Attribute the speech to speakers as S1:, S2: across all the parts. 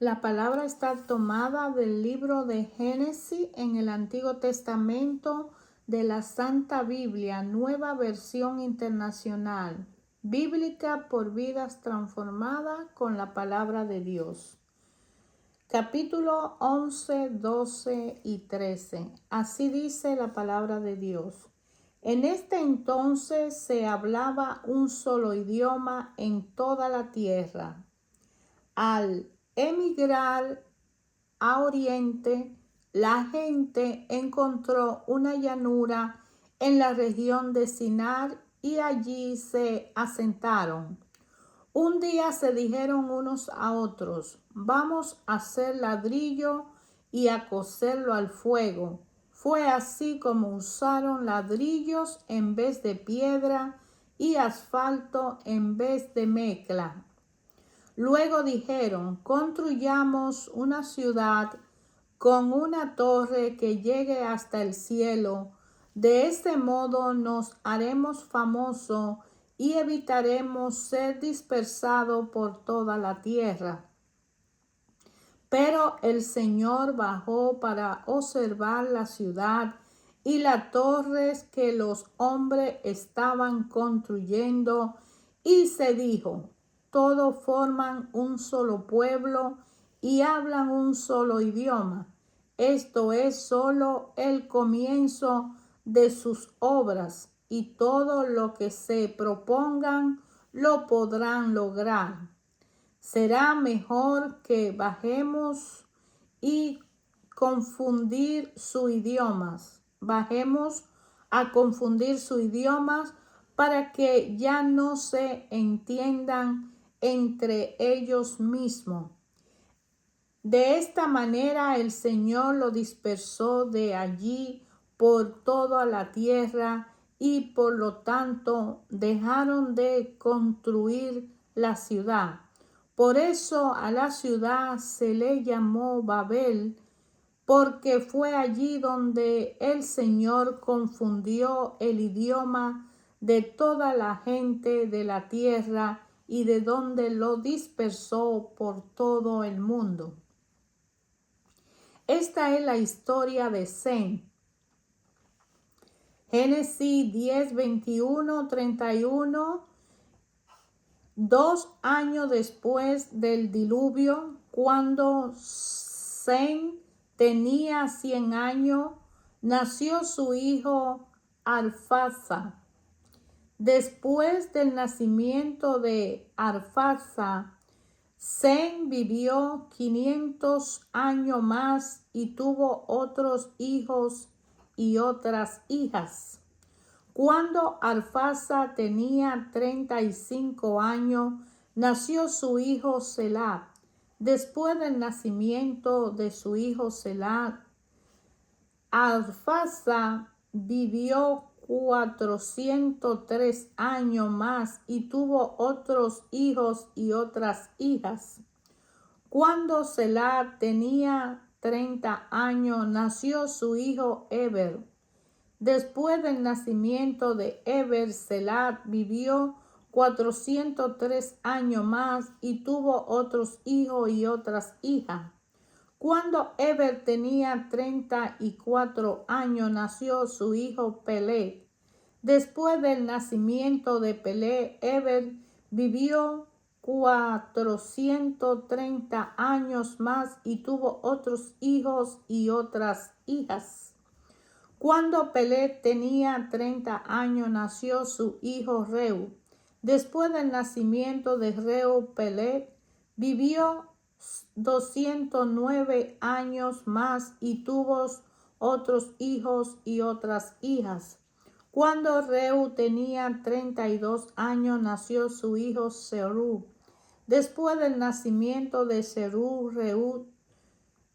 S1: La palabra está tomada del libro de Génesis en el Antiguo Testamento de la Santa Biblia, Nueva Versión Internacional, bíblica por vidas transformadas con la palabra de Dios. Capítulo 11, 12 y 13. Así dice la palabra de Dios. En este entonces se hablaba un solo idioma en toda la tierra. Al emigrar a Oriente, la gente encontró una llanura en la región de Sinar y allí se asentaron. Un día se dijeron unos a otros: vamos a hacer ladrillo y a cocerlo al fuego. Fue así como usaron ladrillos en vez de piedra y asfalto en vez de mezcla. Luego dijeron: construyamos una ciudad con una torre que llegue hasta el cielo. De este modo nos haremos famosos y evitaremos ser dispersados por toda la tierra. Pero el Señor bajó para observar la ciudad y las torres que los hombres estaban construyendo, y se dijo: todos forman un solo pueblo y hablan un solo idioma. Esto es solo el comienzo de sus obras, y todo lo que se propongan lo podrán lograr. Será mejor que bajemos y confundir sus idiomas. Bajemos a confundir sus idiomas para que ya no se entiendan entre ellos mismos. De esta manera el Señor lo dispersó de allí por toda la tierra, y por lo tanto dejaron de construir la ciudad. Por eso a la ciudad se le llamó Babel, porque fue allí donde el Señor confundió el idioma de toda la gente de la tierra y de donde lo dispersó por todo el mundo. Esta es la historia de Sem. Génesis 10, 21, 31. 2 años después del diluvio, cuando Sem tenía 100 años, nació su hijo Arfaxad. Después del nacimiento de Arfaxad, Sem vivió 500 años más y tuvo otros hijos y otras hijas. Cuando Arfaxad tenía 35 años, nació su hijo Selah. Después del nacimiento de su hijo Selah, Arfaxad vivió 403 años más y tuvo otros hijos y otras hijas. Cuando Selah tenía 30 años, nació su hijo Eber. Después del nacimiento de Eber, Selah vivió 403 años más y tuvo otros hijos y otras hijas. Cuando Eber tenía 34 años, nació su hijo Peleg. Después del nacimiento de Peleg, Eber vivió 430 años más y tuvo otros hijos y otras hijas. Cuando Peleg tenía 30 años, nació su hijo Reu. Después del nacimiento de Reu, Peleg vivió 209 años más y tuvo otros hijos y otras hijas. Cuando Reu tenía 32 años, nació su hijo Serug. Después del nacimiento de Serug, Reu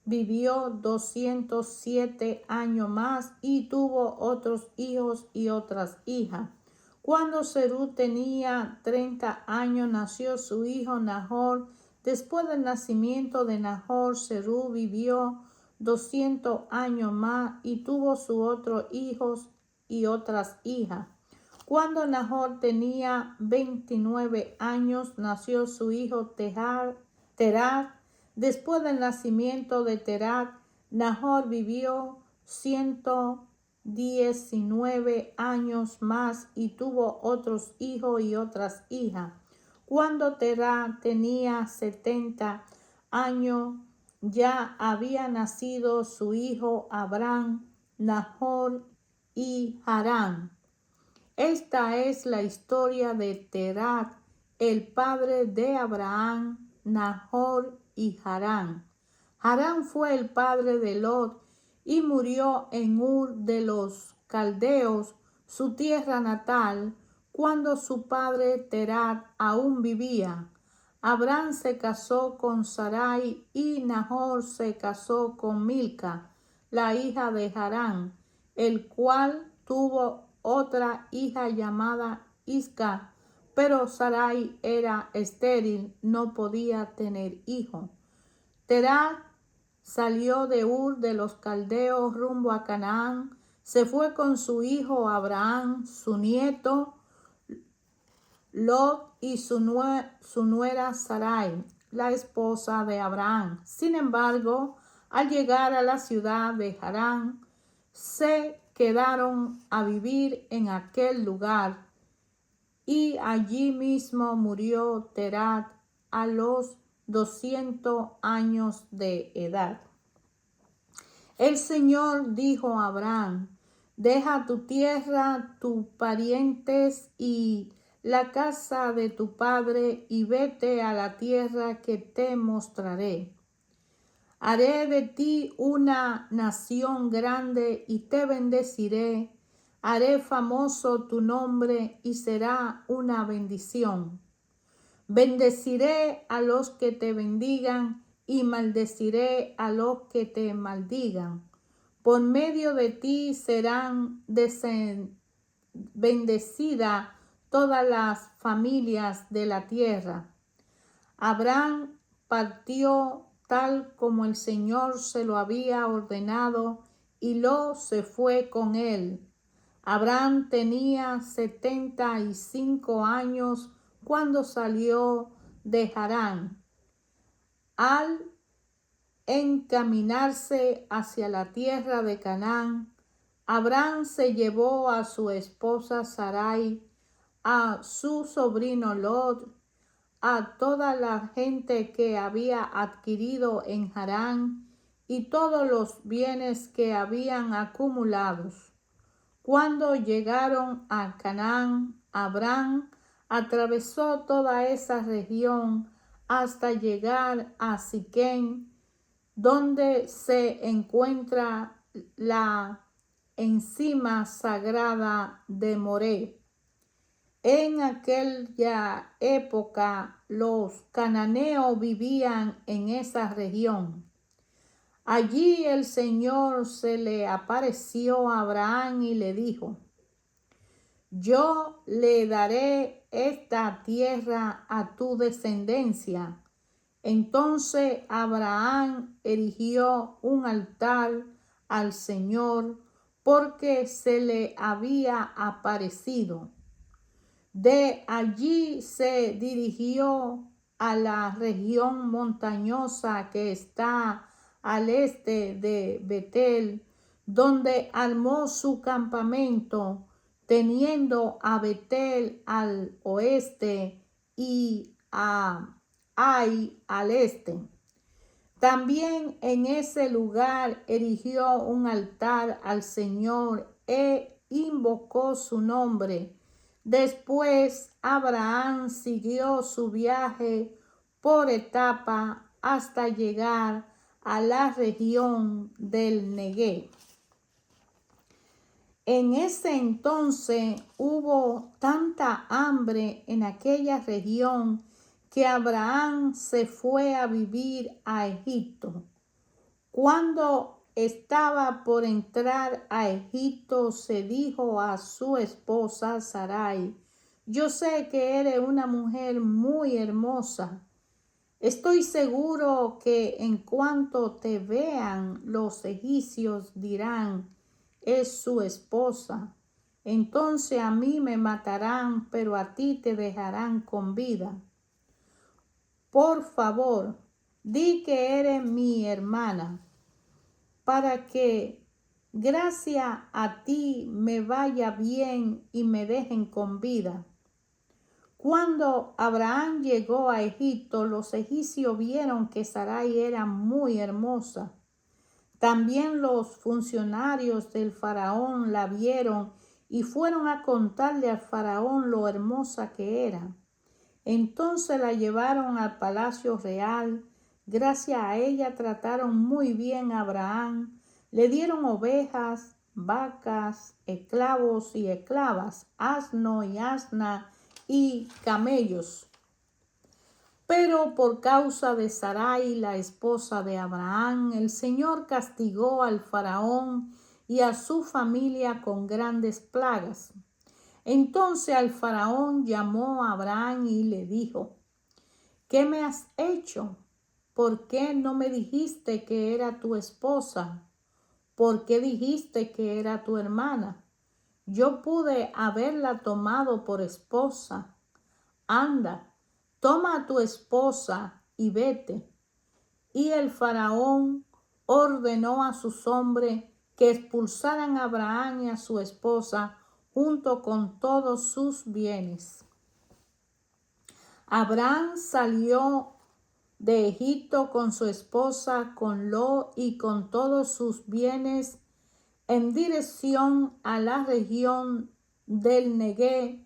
S1: vivió 207 años más y tuvo otros hijos y otras hijas. Cuando Serug tenía 30 años, nació su hijo Nahor. Después del nacimiento de Nahor, Serug vivió 200 años más y tuvo sus otros hijos y otras hijas. Cuando Nahor tenía 29 años, nació su hijo Terah. Después del nacimiento de Terach, Nahor vivió 119 años más y tuvo otros hijos y otras hijas. Cuando Terach tenía 70 años, ya había nacido su hijo Abraham, Nahor y Harán. Esta es la historia de Terach, el padre de Abraham, Nahor y Harán. Harán fue el padre de Lot y murió en Ur de los Caldeos, su tierra natal, cuando su padre Terach aún vivía. Abraham se casó con Sarai y Nahor se casó con Milca, la hija de Harán, el cual tuvo otra hija llamada Isca, pero Sarai era estéril, no podía tener hijo. Terach salió de Ur de los Caldeos rumbo a Canaán, se fue con su hijo Abraham, su nieto Lot y su nuera Sarai, la esposa de Abraham. Sin embargo, al llegar a la ciudad de Harán, se quedaron a vivir en aquel lugar y allí mismo murió Terach a los 200 años de edad. El Señor dijo a Abraham: deja tu tierra, tus parientes y la casa de tu padre y vete a la tierra que te mostraré. Haré de ti una nación grande y te bendeciré. Haré famoso tu nombre y será una bendición. Bendeciré a los que te bendigan y maldeciré a los que te maldigan. Por medio de ti serán bendecidas todas las familias de la tierra. Abraham partió tal como el Señor se lo había ordenado, y Lot se fue con él. Abraham tenía 75 años cuando salió de Harán. Al encaminarse hacia la tierra de Canaán, Abraham se llevó a su esposa Sarai, a su sobrino Lot, a toda la gente que había adquirido en Harán y todos los bienes que habían acumulado. Cuando llegaron a Canaán, Abraham atravesó toda esa región hasta llegar a Siquem, donde se encuentra la encima sagrada de Moré. En aquella época los cananeos vivían en esa región. Allí el Señor se le apareció a Abraham y le dijo: yo le daré esta tierra a tu descendencia. Entonces Abraham erigió un altar al Señor porque se le había aparecido. De allí se dirigió a la región montañosa que está al este de Betel, donde armó su campamento, teniendo a Betel al oeste y a Ai al este. También en ese lugar erigió un altar al Señor e invocó su nombre. Después Abraham siguió su viaje por etapa hasta llegar a la región del Negev. En ese entonces hubo tanta hambre en aquella región que Abraham se fue a vivir a Egipto. Cuando estaba por entrar a Egipto, se dijo a su esposa Sarai: yo sé que eres una mujer muy hermosa. Estoy seguro que en cuanto te vean los egipcios dirán: es su esposa. Entonces a mí me matarán, pero a ti te dejarán con vida. Por favor, di que eres mi hermana, para que gracias a ti me vaya bien y me dejen con vida. Cuando Abraham llegó a Egipto, los egipcios vieron que Sarai era muy hermosa. También los funcionarios del faraón la vieron y fueron a contarle al faraón lo hermosa que era. Entonces la llevaron al palacio real. Gracias a ella trataron muy bien a Abraham. Le dieron ovejas, vacas, esclavos y esclavas, asno y asna y camellos. Pero por causa de Sarai, la esposa de Abraham, el Señor castigó al faraón y a su familia con grandes plagas. Entonces el faraón llamó a Abraham y le dijo: ¿qué me has hecho? ¿Por qué no me dijiste que era tu esposa? ¿Por qué dijiste que era tu hermana? Yo pude haberla tomado por esposa. Anda, toma a tu esposa y vete. Y el faraón ordenó a sus hombres que expulsaran a Abraham y a su esposa junto con todos sus bienes. Abraham salió de Egipto con su esposa, con Lot y con todos sus bienes en dirección a la región del Negev.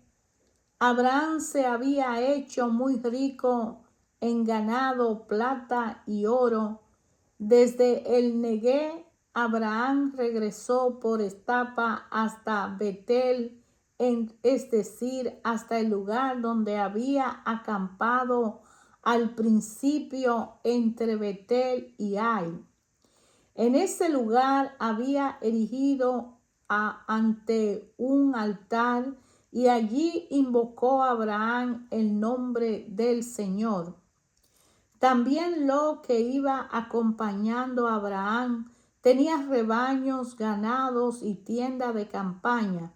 S1: Abraham se había hecho muy rico en ganado, plata y oro. Desde el Negev, Abraham regresó por etapa hasta Betel, es decir, hasta el lugar donde había acampado al principio entre Betel y Ai. En ese lugar había erigido ante un altar y allí invocó a Abraham el nombre del Señor. También Lot, que iba acompañando a Abraham, tenía rebaños, ganados y tienda de campaña.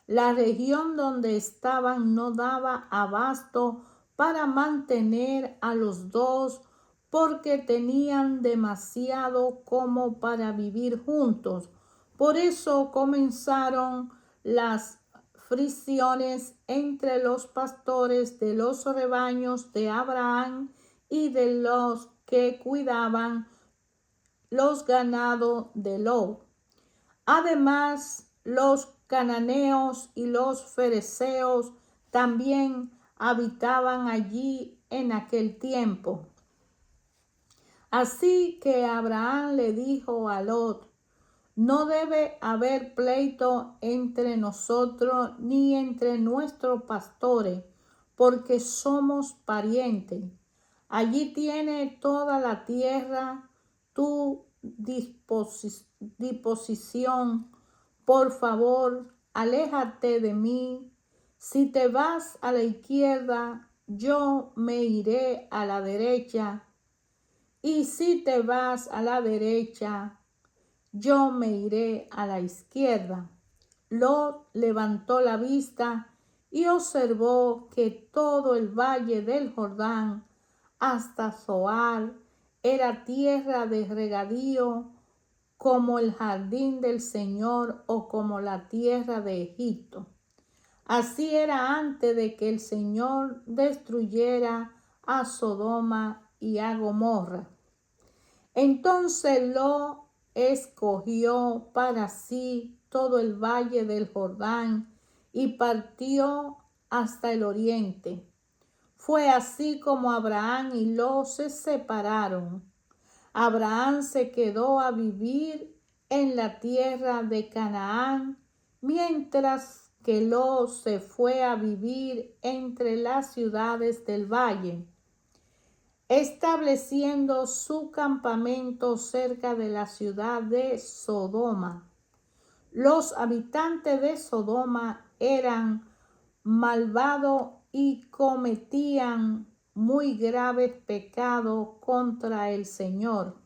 S1: La región donde estaban no daba abasto para mantener a los dos, porque tenían demasiado como para vivir juntos. Por eso comenzaron las fricciones entre los pastores de los rebaños de Abraham y de los que cuidaban los ganados de Lot. Además, los cananeos y los fereceos también habitaban allí en aquel tiempo. Así que Abraham le dijo a Lot: no debe haber pleito entre nosotros ni entre nuestros pastores, porque somos parientes. Allí tiene toda la tierra tu disposición. Por favor, aléjate de mí. Si te vas a la izquierda, yo me iré a la derecha. Y si te vas a la derecha, yo me iré a la izquierda. Lot levantó la vista y observó que todo el valle del Jordán hasta Zoar era tierra de regadío, como el jardín del Señor o como la tierra de Egipto. Así era antes de que el Señor destruyera a Sodoma y a Gomorra. Entonces Lot escogió para sí todo el valle del Jordán y partió hasta el oriente. Fue así como Abraham y Lot se separaron. Abraham se quedó a vivir en la tierra de Canaán, mientras que Lot se fue a vivir entre las ciudades del valle, estableciendo su campamento cerca de la ciudad de Sodoma. Los habitantes de Sodoma eran malvados y cometían muy graves pecados contra el Señor.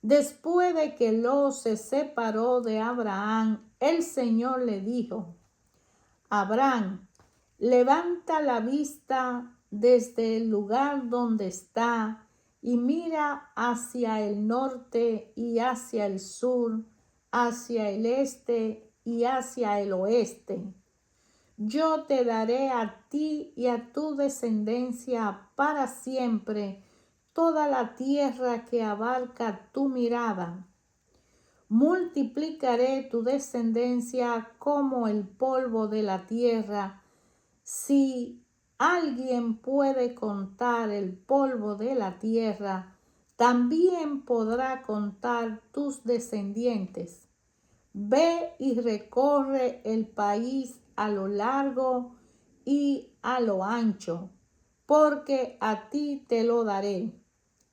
S1: Después de que Lot se separó de Abraham, el Señor le dijo: Abraham, levanta la vista desde el lugar donde está y mira hacia el norte y hacia el sur, hacia el este y hacia el oeste. Yo te daré a ti y a tu descendencia para siempre toda la tierra que abarca tu mirada. Multiplicaré tu descendencia como el polvo de la tierra. Si alguien puede contar el polvo de la tierra, también podrá contar tus descendientes. Ve y recorre el país a lo largo y a lo ancho, porque a ti te lo daré.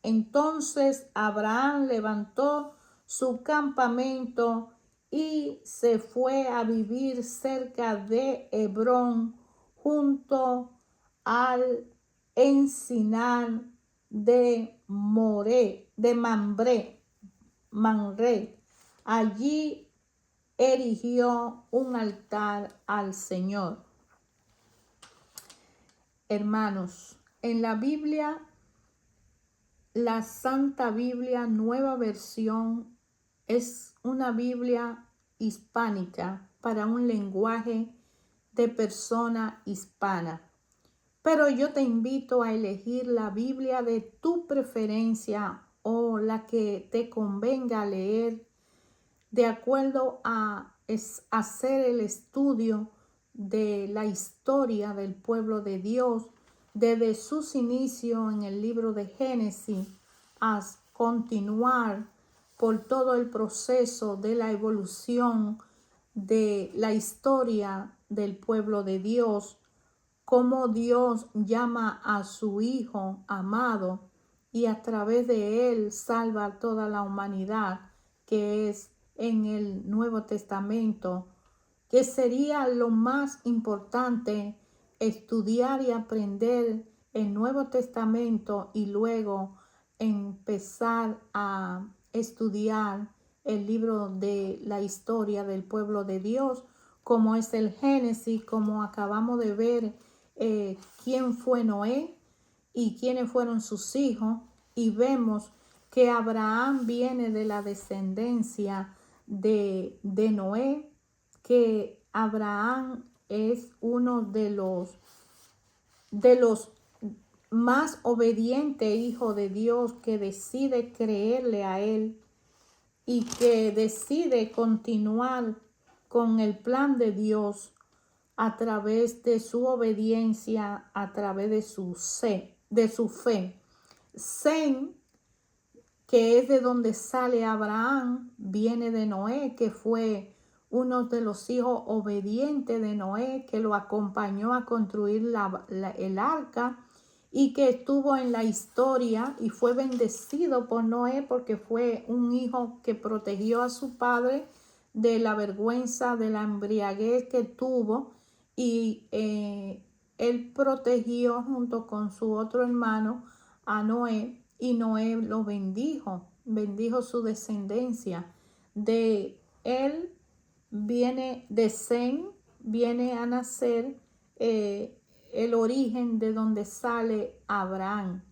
S1: Entonces Abraham levantó su campamento y se fue a vivir cerca de Hebrón, junto al encinar de Mamre. Allí erigió un altar al Señor. Hermanos, en la Biblia, la Santa Biblia Nueva Versión es una Biblia hispánica para un lenguaje de persona hispana. Pero yo te invito a elegir la Biblia de tu preferencia o la que te convenga leer de acuerdo a hacer el estudio de la historia del pueblo de Dios desde sus inicios en el libro de Génesis a continuar por todo el proceso de la evolución de la historia del pueblo de Dios, cómo Dios llama a su Hijo amado y a través de él salva a toda la humanidad, que es en el Nuevo Testamento, que sería lo más importante estudiar y aprender el Nuevo Testamento y luego empezar a estudiar el libro de la historia del pueblo de Dios, como es el Génesis, como acabamos de ver quién fue Noé y quiénes fueron sus hijos, y vemos que Abraham viene de la descendencia de Noé, que Abraham es uno de los más obedientes hijos de Dios, que decide creerle a él y que decide continuar con el plan de Dios a través de su obediencia, a través de su fe. Sem, que es de donde sale Abraham, viene de Noé, que fue uno de los hijos obedientes de Noé, que lo acompañó a construir el arca y que estuvo en la historia y fue bendecido por Noé porque fue un hijo que protegió a su padre de la vergüenza, de la embriaguez que tuvo, y él protegió junto con su otro hermano a Noé, y Noé lo bendijo su descendencia. De él viene, de Sem, viene a nacer el origen de donde sale Abraham.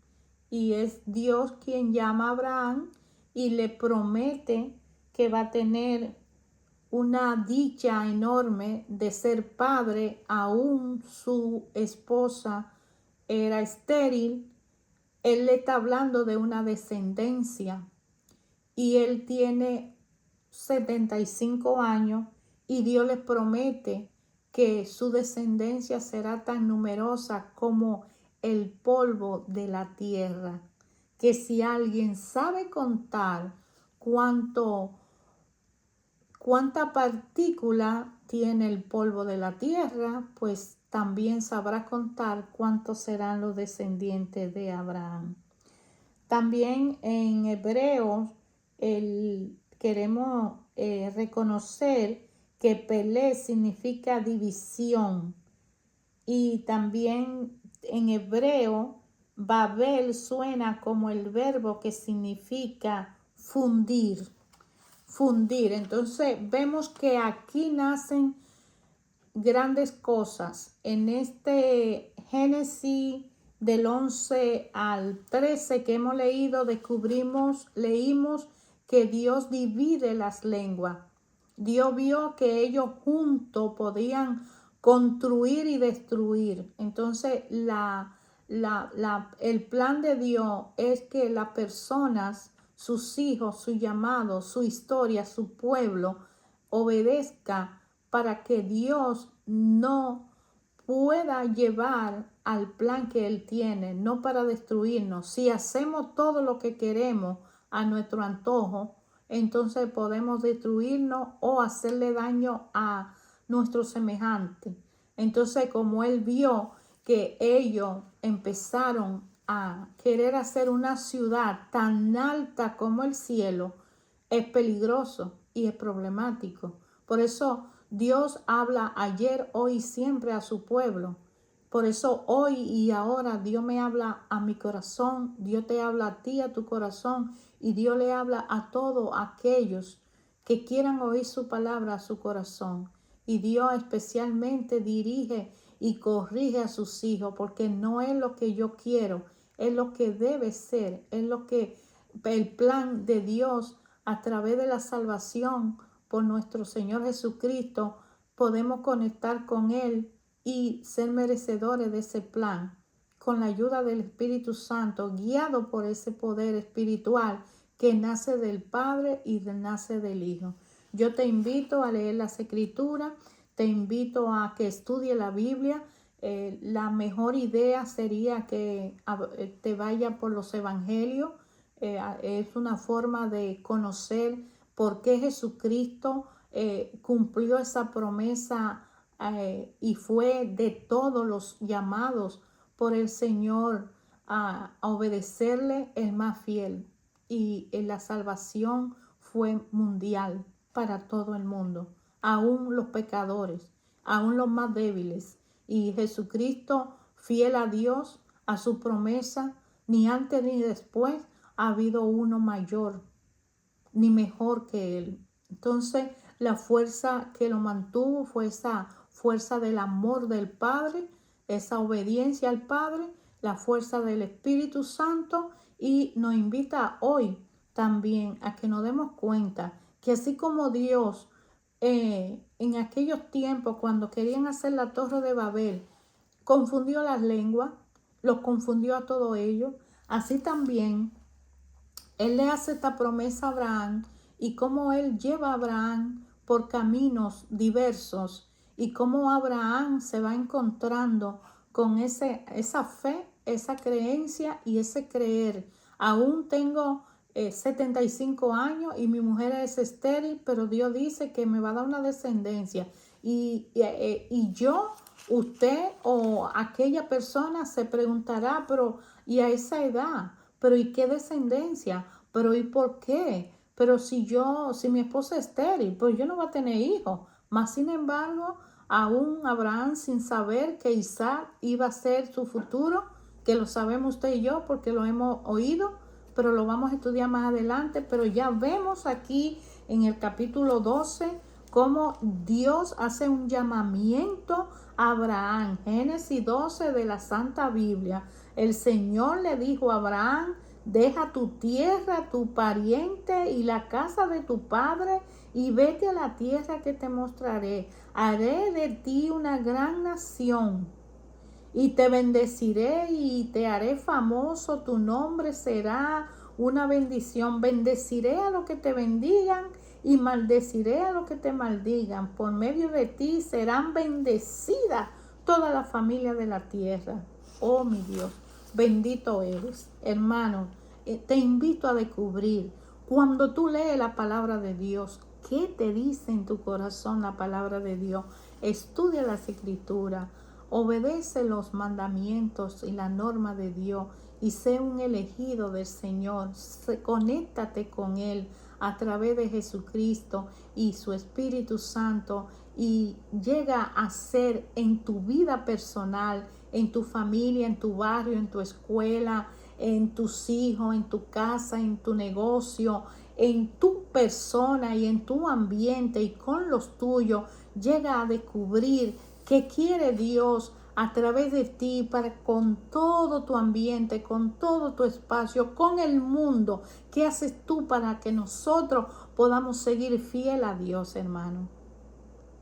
S1: Y es Dios quien llama a Abraham y le promete que va a tener una dicha enorme de ser padre. Aún su esposa era estéril. Él le está hablando de una descendencia y él tiene 75 años y Dios le promete que su descendencia será tan numerosa como el polvo de la tierra, que si alguien sabe contar cuánta partícula tiene el polvo de la tierra, pues también sabrá contar cuántos serán los descendientes de Abraham. También en Hebreos queremos reconocer que Pelé significa división, y también en hebreo Babel suena como el verbo que significa fundir. Entonces vemos que aquí nacen grandes cosas en este Génesis del 11 al 13 que hemos leído, leímos que Dios divide las lenguas. Dios vio que ellos juntos podían construir y destruir. Entonces, el plan de Dios es que las personas, sus hijos, su llamado, su historia, su pueblo, obedezca para que Dios no pueda llevar al plan que Él tiene, no para destruirnos. Si hacemos todo lo que queremos a nuestro antojo, entonces podemos destruirnos o hacerle daño a nuestro semejante. Entonces, como Él vio que ellos empezaron a querer hacer una ciudad tan alta como el cielo, es peligroso y es problemático. Por eso Dios habla ayer, hoy y siempre a su pueblo. Por eso hoy y ahora Dios me habla a mi corazón, Dios te habla a ti, a tu corazón, y Dios le habla a todos aquellos que quieran oír su palabra a su corazón. Y Dios especialmente dirige y corrige a sus hijos, porque no es lo que yo quiero, es lo que debe ser, es lo que el plan de Dios a través de la salvación por nuestro Señor Jesucristo, podemos conectar con Él y ser merecedores de ese plan, con la ayuda del Espíritu Santo, guiado por ese poder espiritual que nace del Padre y nace del Hijo. Yo te invito a leer las Escrituras, te invito a que estudie la Biblia. La mejor idea sería que te vaya por los evangelios. Es una forma de conocer por qué Jesucristo cumplió esa promesa y fue de todos los llamados por el Señor a obedecerle el más fiel. Y la salvación fue mundial para todo el mundo, aún los pecadores, aún los más débiles. Y Jesucristo, fiel a Dios, a su promesa, ni antes ni después ha habido uno mayor ni mejor que Él. Entonces, la fuerza que lo mantuvo fue esa fuerza del amor del Padre, esa obediencia al Padre, la fuerza del Espíritu Santo, y nos invita hoy también a que nos demos cuenta que así como Dios en aquellos tiempos cuando querían hacer la Torre de Babel, confundió las lenguas, los confundió a todos ellos, así también Él le hace esta promesa a Abraham y cómo Él lleva a Abraham por caminos diversos y cómo Abraham se va encontrando con esa fe, esa creencia y ese creer. Aún tengo 75 años y mi mujer es estéril, pero Dios dice que me va a dar una descendencia. Y yo, usted o aquella persona se preguntará, pero ¿y a esa edad? Pero ¿y qué descendencia? Pero ¿y por qué? Pero si mi esposa es estéril, pues yo no voy a tener hijos. Mas sin embargo, aún Abraham, sin saber que Isaac iba a ser su futuro, que lo sabemos usted y yo porque lo hemos oído, pero lo vamos a estudiar más adelante. Pero ya vemos aquí en el capítulo 12 cómo Dios hace un llamamiento a Abraham. Génesis 12 de la Santa Biblia. El Señor le dijo a Abraham: deja tu tierra, tu pariente y la casa de tu padre y vete a la tierra que te mostraré. Haré de ti una gran nación y te bendeciré y te haré famoso. Tu nombre será una bendición. Bendeciré a los que te bendigan y maldeciré a los que te maldigan. Por medio de ti serán bendecidas todas las familias de la tierra. Oh, mi Dios, bendito eres, hermano. Te invito a descubrir, cuando tú lees la palabra de Dios, ¿qué te dice en tu corazón la palabra de Dios? Estudia las Escrituras, obedece los mandamientos y la norma de Dios y sé un elegido del Señor. Conéctate con Él a través de Jesucristo y su Espíritu Santo y llega a ser en tu vida personal, en tu familia, en tu barrio, en tu escuela, en tus hijos, en tu casa, en tu negocio, en tu persona y en tu ambiente y con los tuyos. Llega a descubrir qué quiere Dios a través de ti, para con todo tu ambiente, con todo tu espacio, con el mundo. ¿Qué haces tú para que nosotros podamos seguir fiel a Dios, hermano?